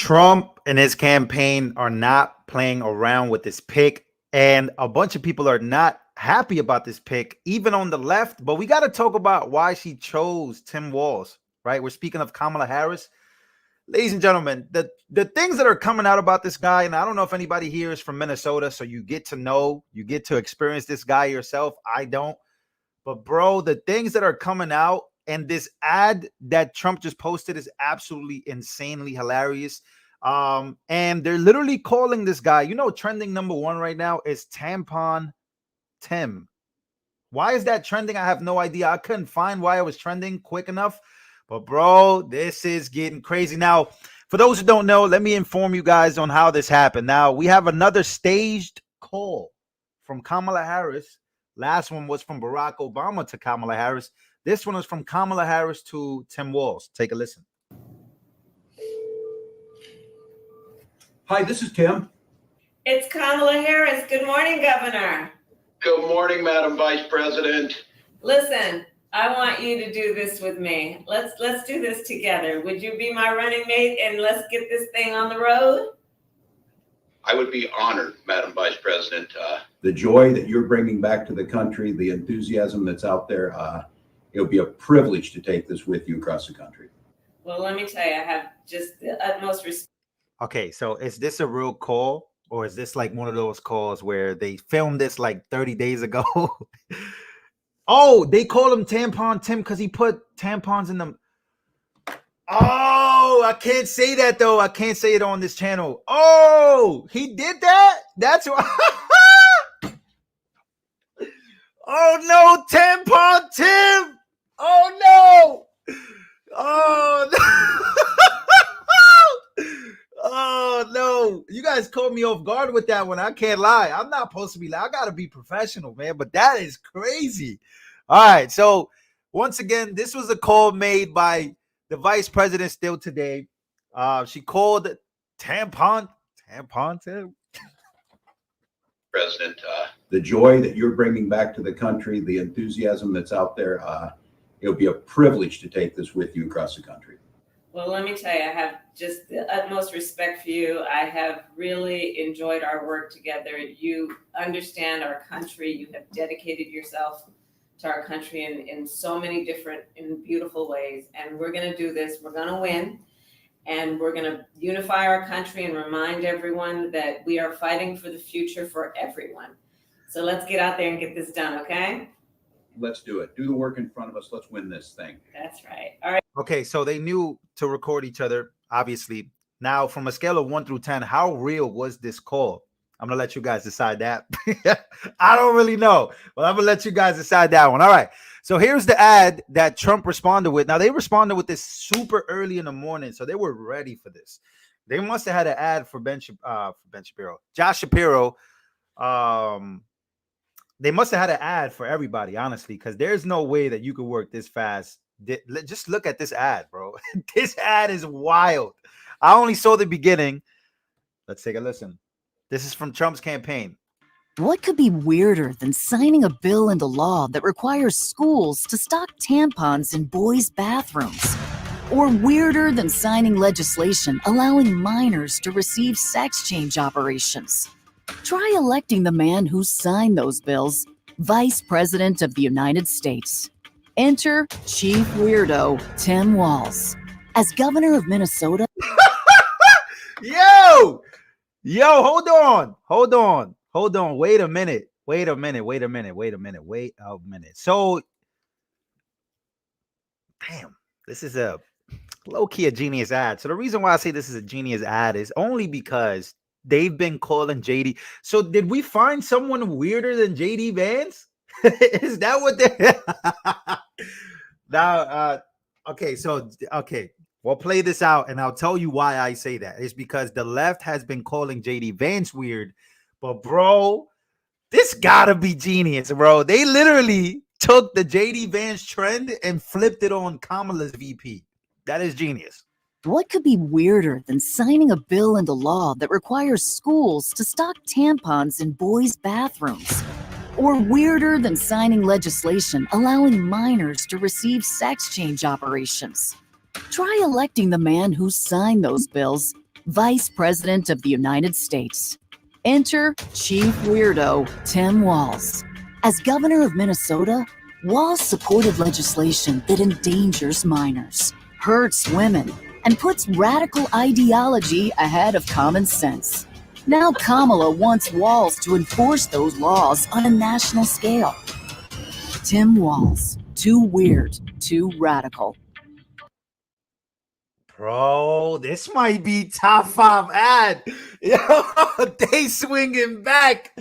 Trump and his campaign are not playing around with this pick, and a bunch of people are not happy about this pick, even on the left. But we got to talk about why she chose Tim Walz, right? We're speaking of Kamala Harris. Ladies and gentlemen, the things that are coming out about this guy, and I don't know if anybody here is from Minnesota, so you get to experience this guy yourself. I don't. But bro, the things that are coming out and this ad that Trump just posted is absolutely insanely hilarious. And they're literally calling this guy, trending number one right now is Tampon Tim. Why is that trending? I have no idea. I couldn't find why it was trending quick enough. But bro, this is getting crazy. Now, for those who don't know, let me inform you guys on how this happened. Now, we have another staged call from Kamala Harris. Last one was from Barack Obama to Kamala Harris. This one is from Kamala Harris to Tim Walz. Take a listen. Hi, this is Tim. It's Kamala Harris. Good morning, Governor. Good morning, Madam Vice President. Listen, I want you to do this with me. Let's do this together. Would you be my running mate and let's get this thing on the road? I would be honored, Madam Vice President. The joy that you're bringing back to the country, the enthusiasm that's out there, it'll be a privilege to take this with you across the country. Well, let me tell you, I have just the utmost respect. Okay, so is this a real call, or is this like one of those calls where they filmed this like 30 days ago? Oh, they call him Tampon Tim because he put tampons in them. Oh, I can't say that though. I can't say it on this channel. Oh, he did that? That's why. Oh no, Tampon Tim. Oh no. Oh no. Oh no. You guys caught me off guard with that one. I can't lie. I'm not supposed to be like, I gotta be professional, man. But that is crazy. All right. So once again, this was a call made by the vice president still today. She called Tampon Tim. President, the joy that you're bringing back to the country, the enthusiasm that's out there, it'll be a privilege to take this with you across the country. Well, let me tell you, I have just the utmost respect for you. I have really enjoyed our work together. You understand our country. You have dedicated yourself to our country in so many different and beautiful ways. And we're going to do this. We're going to win. And we're going to unify our country and remind everyone that we are fighting for the future for everyone. So let's get out there and get this done, okay? Let's do it. Do the work in front of us. Let's win this thing. That's right. All right. Okay, so they knew to record each other, obviously. Now, from a scale of 1 through 10, how real was this call? I'm going to let you guys decide that. I don't really know, but I'm going to let you guys decide that one. All right. So here's the ad that Trump responded with. Now, they responded with this super early in the morning, so they were ready for this. They must have had an ad for Josh Shapiro. They must have had an ad for everybody, honestly, because there's no way that you could work this fast. Just look at this ad, bro. This ad is wild. I only saw the beginning. Let's take a listen. This is from Trump's campaign. What could be weirder than signing a bill into law that requires schools to stock tampons in boys' bathrooms? Or weirder than signing legislation allowing minors to receive sex change operations? Try electing the man who signed those bills, Vice President of the United States. Enter Chief Weirdo Tim Walz. As governor of Minnesota. Yo, hold on. Wait a minute. So, damn, this is a low-key a genius ad. So the reason why I say this is a genius ad is only because they've been calling JD. So did we find someone weirder than JD Vance? Is that what they now? Okay. We'll play this out, and I'll tell you why I say that. It's because the left has been calling JD Vance weird, but bro, this gotta be genius, bro. They literally took the JD Vance trend and flipped it on Kamala's VP. That is genius. What could be weirder than signing a bill into law that requires schools to stock tampons in boys' bathrooms? Or weirder than signing legislation allowing minors to receive sex change operations? Try electing the man who signed those bills, Vice President of the United States. Enter Chief Weirdo Tim Walz. As governor of Minnesota, Walz supported legislation that endangers minors, hurts women, and puts radical ideology ahead of common sense. Now Kamala wants Walz to enforce those laws on a national scale. Tim Walz, too weird, too radical. Bro, this might be top 5 ad. Yo, they swinging back.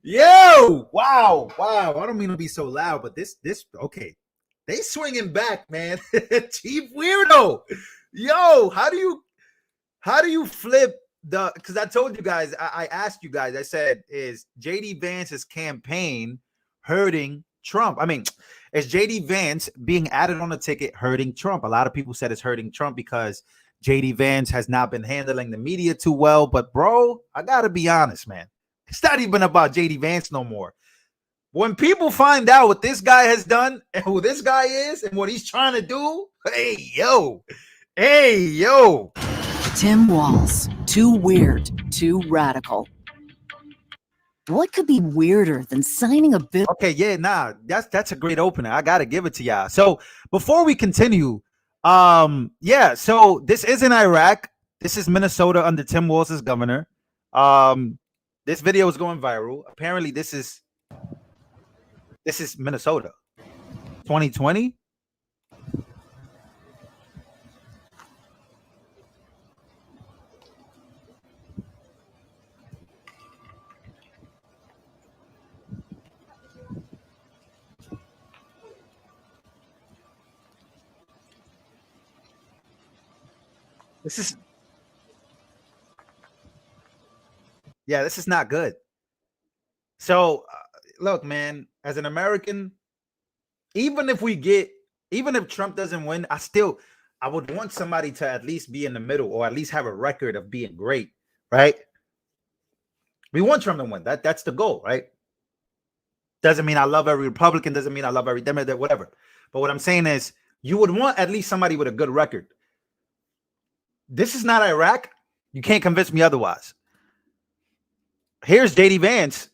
Yo, wow. I don't mean to be so loud, but this, okay. They swinging back, man. Chief Weirdo. Yo, how do you flip the, because I told you guys, I asked you guys, I said, is JD Vance's campaign hurting Trump? I mean, is JD Vance being added on the ticket hurting Trump? A lot of people said it's hurting Trump because JD Vance has not been handling the media too well. But bro, I gotta be honest, man. It's not even about JD Vance no more. When people find out what this guy has done and who this guy is and what he's trying to do, hey yo. Tim Walz, too weird, too radical. What could be weirder than signing a bill? Okay, yeah, nah, that's a great opener. I gotta give it to y'all. So before we continue, yeah, so this is in Iraq. This is Minnesota under Tim Walz as governor. This video is going viral. Apparently, this is Minnesota, 2020. This is not good. So look, man, as an American, even if Trump doesn't win, I would want somebody to at least be in the middle or at least have a record of being great, right? We want Trump to win. That's the goal, right? Doesn't mean I love every Republican, doesn't mean I love every Democrat, whatever. But what I'm saying is you would want at least somebody with a good record. This is not Iraq. You can't convince me otherwise. Here's JD Vance.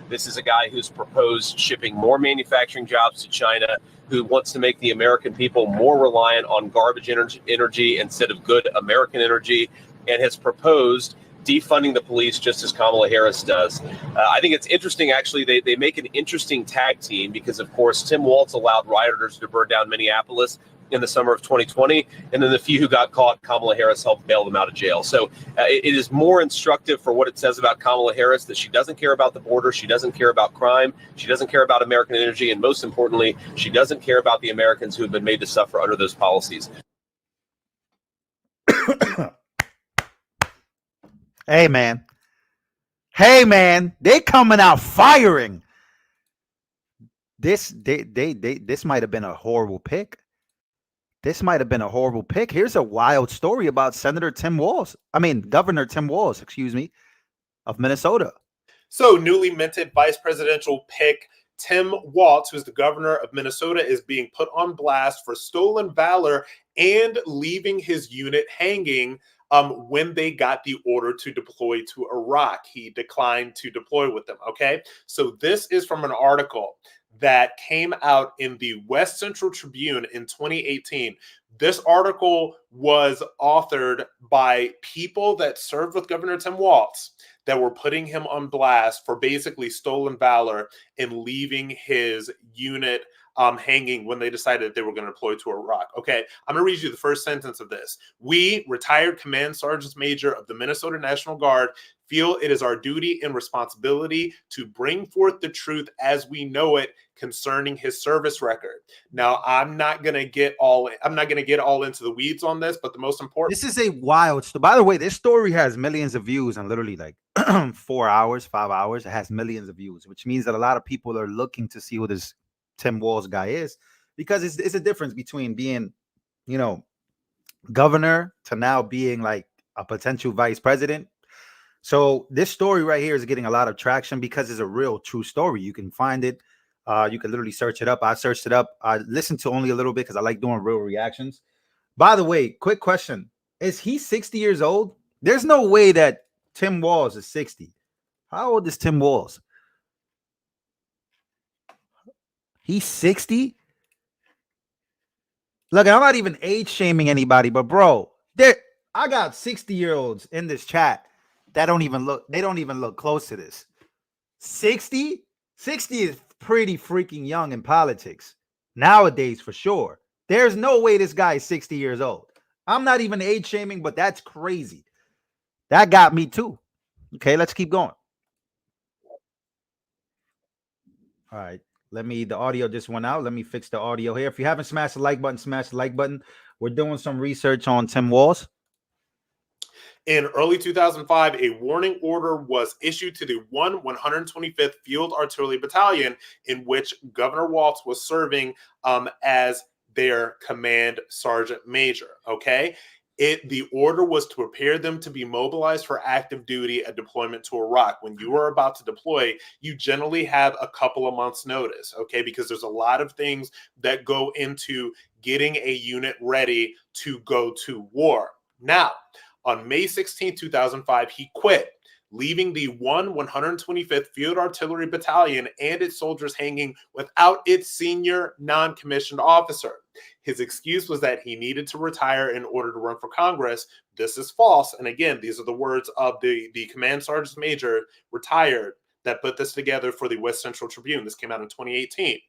This is a guy who's proposed shipping more manufacturing jobs to China, who wants to make the American people more reliant on garbage energy instead of good American energy, and has proposed defunding the police just as Kamala Harris does. I think it's interesting, actually. They make an interesting tag team because, of course, Tim Walz allowed rioters to burn down Minneapolis in the summer of 2020, and then the few who got caught, Kamala Harris helped bail them out of jail. So it is more instructive for what it says about Kamala Harris, that she doesn't care about the border, she doesn't care about crime, she doesn't care about American energy, and most importantly, she doesn't care about the Americans who have been made to suffer under those policies. Hey man, they coming out firing. This might have been a horrible pick. Here's a wild story about Governor Tim Walz, of Minnesota. So newly minted vice presidential pick Tim Walz, who's the governor of Minnesota, is being put on blast for stolen valor and leaving his unit hanging when they got the order to deploy to Iraq. He declined to deploy with them, okay? So this is from an article that came out in the West Central Tribune in 2018. This article was authored by people that served with Governor Tim Walz that were putting him on blast for basically stolen valor and leaving his unit hanging when they decided that they were going to deploy to Iraq. Okay, I'm going to read you the first sentence of this. We, retired Command Sergeants Major of the Minnesota National Guard, feel it is our duty and responsibility to bring forth the truth as we know it concerning his service record. Now, I'm not going to get all into the weeds on this, but the most important. This is a wild story. By the way, this story has millions of views on literally like 4 hours, 5 hours. It has millions of views, which means that a lot of people are looking to see who this Tim Walz guy is, because it's a difference between being, governor to now being like a potential vice president. So this story right here is getting a lot of traction because it's a real true story. You can find it. You can literally search it up. I searched it up. I listened to only a little bit because I like doing real reactions. By the way, quick question. Is he 60 years old? There's no way that Tim Walz is 60. How old is Tim Walz? He's 60? Look, I'm not even age shaming anybody, but bro, I got 60-year-olds in this chat that don't even look close to this. 60? 60 is pretty freaking young in politics nowadays for sure. There's no way this guy is 60 years old. I'm not even age shaming, but that's crazy. That got me too. Okay, let's keep going. All right. The audio just went out. Let me fix the audio here. If you haven't smashed the like button, smash the like button. We're doing some research on Tim Walz. In early 2005, a warning order was issued to the 125th Field Artillery Battalion, in which Governor Walz was serving as their command sergeant major. Okay. The order was to prepare them to be mobilized for active duty at deployment to Iraq. When you are about to deploy, you generally have a couple of months notice, okay? Because there's a lot of things that go into getting a unit ready to go to war. Now, on May 16, 2005, he quit, leaving the 125th Field Artillery Battalion and its soldiers hanging without its senior non-commissioned officer. His excuse was that he needed to retire in order to run for Congress. This is false. And again, these are the words of the command sergeant major, retired, that put this together for the West Central Tribune. This came out in 2018.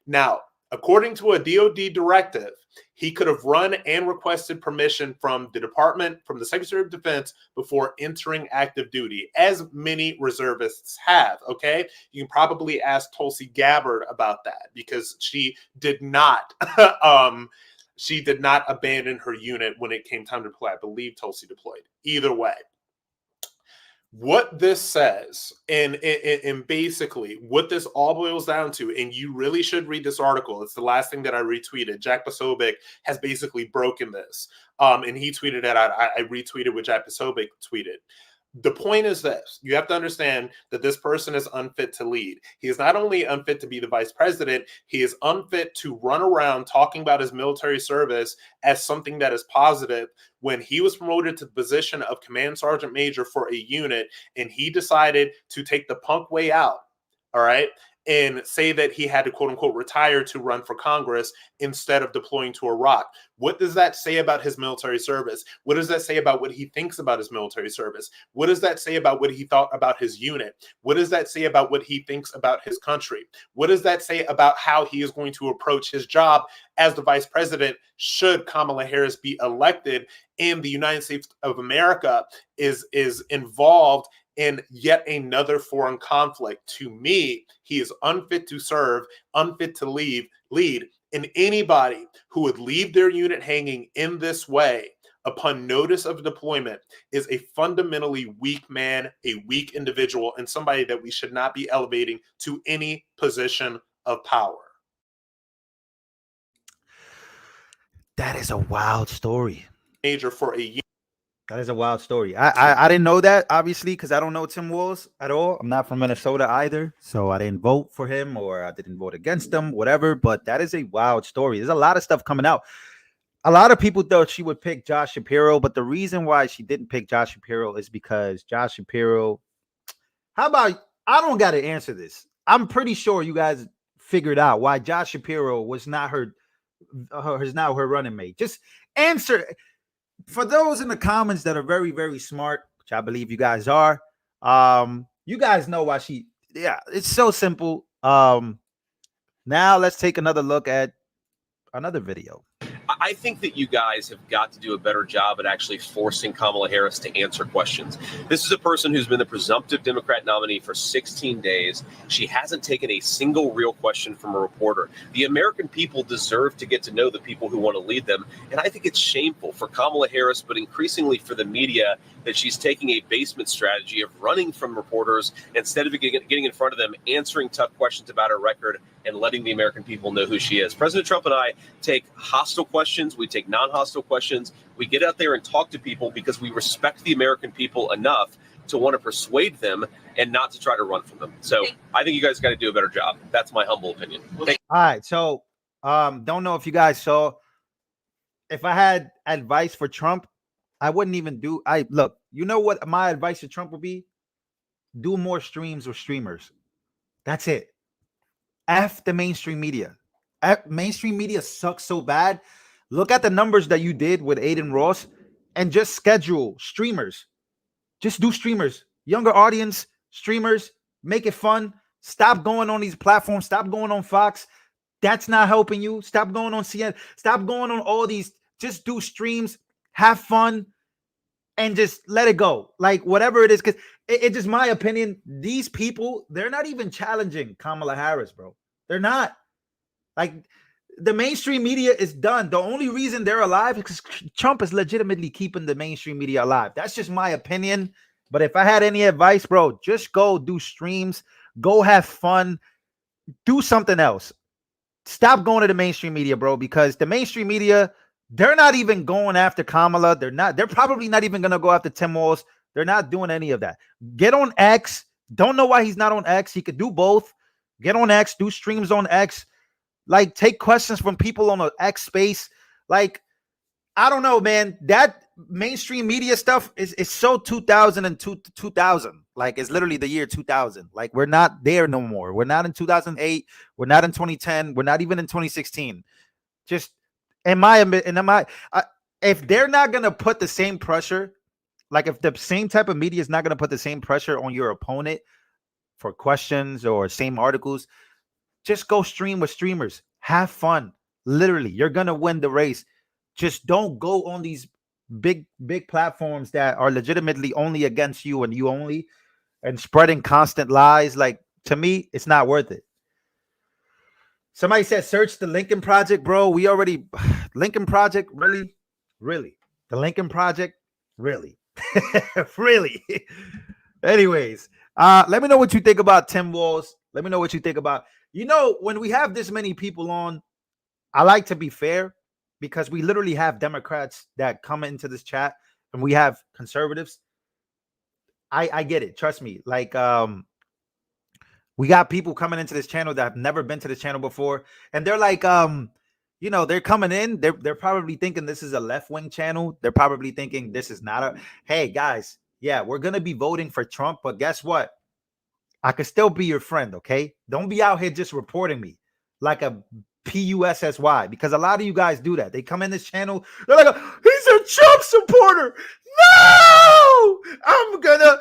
Now, according to a DOD directive, he could have run and requested permission from the department, from the Secretary of Defense, before entering active duty, as many reservists have, okay? You can probably ask Tulsi Gabbard about that, because she did not abandon her unit when it came time to deploy. I believe Tulsi deployed. Either way. What this says, and basically what this all boils down to, and you really should read this article. It's the last thing that I retweeted. Jack Posobiec has basically broken this. And he tweeted it out. I retweeted what Jack Posobiec tweeted. The point is this: you have to understand that this person is unfit to lead. He is not only unfit to be the vice president, he is unfit to run around talking about his military service as something that is positive, when he was promoted to the position of command sergeant major for a unit, and he decided to take the punk way out, all right, and say that he had to, quote unquote, retire to run for Congress instead of deploying to Iraq. What does that say about his military service? What does that say about what he thinks about his military service? What does that say about what he thought about his unit? What does that say about what he thinks about his country? What does that say about how he is going to approach his job as the vice president should Kamala Harris be elected and the United States of America is involved in yet another foreign conflict? To me, he is unfit to serve, unfit to lead, and anybody who would leave their unit hanging in this way upon notice of deployment is a fundamentally weak man, a weak individual, and somebody that we should not be elevating to any position of power. That is a wild story. Major for a unit. That is a wild story. I didn't know that, obviously, because I don't know Tim Walz at all. I'm not from Minnesota either, so I didn't vote for him, or I didn't vote against him, whatever. But that is a wild story. There's a lot of stuff coming out. A lot of people thought she would pick Josh Shapiro, but the reason why she didn't pick Josh Shapiro is because Josh Shapiro. How about, I don't got to answer this. I'm pretty sure you guys figured out why Josh Shapiro was not her running mate. Just answer. For those in the comments that are very, very smart, which I believe you guys are, you guys know why she. Yeah, it's so simple. Now let's take another look at another video. I think that you guys have got to do a better job at actually forcing Kamala Harris to answer questions. This is a person who's been the presumptive Democrat nominee for 16 days. She hasn't taken a single real question from a reporter. The American people deserve to get to know the people who want to lead them. And I think it's shameful for Kamala Harris, but increasingly for the media, that she's taking a basement strategy of running from reporters instead of getting in front of them, answering tough questions about her record, and letting the American people know who she is. President Trump and I take hostile questions. We take non-hostile questions. We get out there and talk to people because we respect the American people enough to want to persuade them and not to try to run from them. So I think you guys got to do a better job. That's my humble opinion. All right. So don't know if you guys saw, if I had advice for Trump, I wouldn't even do. Look. You know what my advice to Trump would be? Do more streams or streamers. That's it. F the mainstream media. Mainstream media sucks so bad. Look at the numbers that you did with Aiden Ross, and just schedule streamers. Just do streamers. Younger audience streamers. Make it fun. Stop going on these platforms. Stop going on Fox. That's not helping you. Stop going on CNN. Stop going on all these. Just do streams. Have fun. And just let it go. Like whatever it is. Because it's just my opinion. These people, they're not even challenging Kamala Harris, bro. They're not. Like the mainstream media is done. The only reason they're alive is because Trump is legitimately keeping the mainstream media alive. That's just my opinion. But if I had any advice, bro, just go do streams. Go have fun. Do something else. Stop going to the mainstream media, bro, because the mainstream media, they're not even going after Kamala. They're probably not even going to go after Tim Walz. They're not doing any of that. Get on X. Don't know why he's not on X. He could do both. Get on X. Do streams on X. Like, take questions from people on the X space. Like, I don't know, man. That mainstream media stuff is so 2000 and 2000. Like, it's literally the year 2000. Like, we're not there no more. We're not in 2008. We're not in 2010. We're not even in 2016. Just if they're not going to put the same pressure, like if the same type of media is not going to put the same pressure on your opponent for questions or same articles, just go stream with streamers. Have fun. Literally, you're going to win the race. Just don't go on these big platforms that are legitimately only against you and you only, and spreading constant lies. Like, to me, it's not worth it. Somebody said, search the Lincoln Project, bro. We already, Lincoln Project, really? The Lincoln Project, really? Really? Anyways, let me know what you think about Tim Walz. Let me know what you think about, when we have this many people on, I like to be fair because we literally have Democrats that come into this chat and we have conservatives. I get it. Trust me. Like, we got people coming into this channel that have never been to this channel before. And they're like, they're coming in. They're probably thinking this is a left-wing channel. They're probably thinking this is not hey, guys, yeah, we're going to be voting for Trump. But guess what? I could still be your friend, okay? Don't be out here just reporting me like a PUSSY, because a lot of you guys do that. They come in this channel, they're like, he's a Trump supporter. No, I'm gonna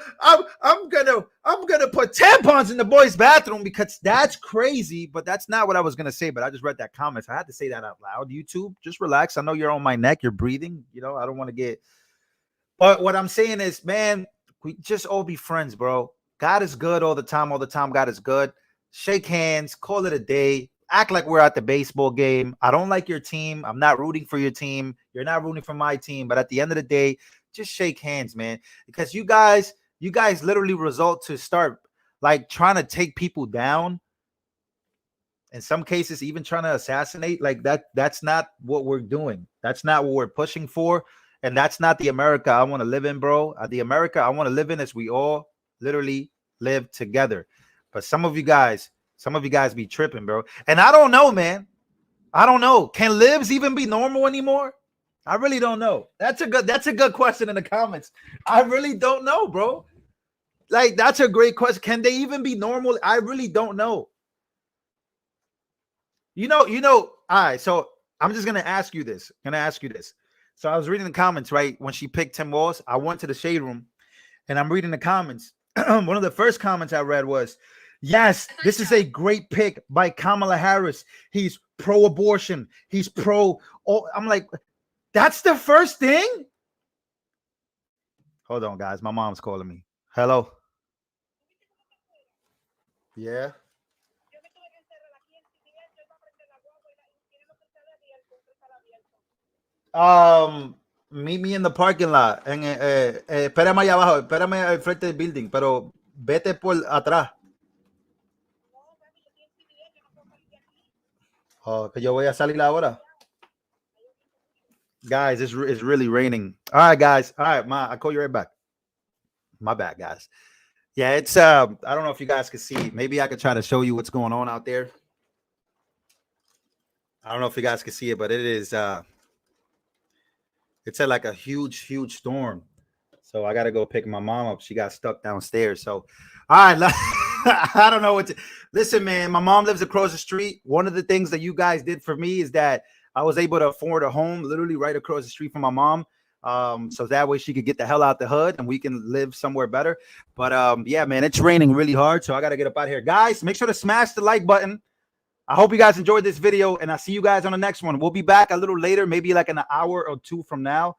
put tampons in the boys' bathroom because that's crazy. But that's not what I was gonna say. But I just read that comment, so I had to say that out loud. YouTube, just relax. I know you're on my neck. You're breathing. I don't want to get. But what I'm saying is, man, we just all be friends, bro. God is good all the time. All the time, God is good. Shake hands. Call it a day. Act like we're at the baseball game. I don't like your team. I'm not rooting for your team. You're not rooting for my team. But at the end of the day, just shake hands, man. Because you guys literally result to start like trying to take people down. In some cases, even trying to assassinate. Like that's not what we're doing. That's not what we're pushing for. And that's not the America I want to live in, bro. The America I want to live in is we all literally live together. But some of you guys be tripping, bro. And I don't know, man. I don't know. Can libs even be normal anymore? I really don't know. That's a good question in the comments. I really don't know, bro. Like, that's a great question. Can they even be normal? I really don't know. All right, so I'm just gonna ask you this. So I was reading the comments, right? When she picked Tim Walz, I went to the shade room and I'm reading the comments. One of the first comments I read was, yes, this is a great pick by Kamala Harris. He's pro-abortion. He's pro. Oh, I'm like, that's the first thing? Hold on, guys. My mom's calling me. Hello. Yeah. Meet me in the parking lot. Espérame allá abajo. Espérame al frente del building, pero vete por atrás. Oh, que yo voy a salir ahora. Guys, it's really raining. All right, guys. All right, Ma, I'll call you right back. My bad, guys. Yeah, it's I don't know if you guys can see. Maybe I could try to show you what's going on out there. I don't know if you guys can see it, but it is It's at like a huge storm. So I got to go pick my mom up. She got stuck downstairs. So, all right. I don't know what to listen, man. My mom lives across the street. One of the things that you guys did for me is that I was able to afford a home literally right across the street from my mom. So that way she could get the hell out the hood and we can live somewhere better. But yeah, man, it's raining really hard. So I got to get up out here. Guys, make sure to smash the like button. I hope you guys enjoyed this video, and I'll see you guys on the next one. We'll be back a little later, maybe like an hour or two from now.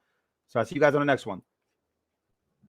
So I'll see you guys on the next one.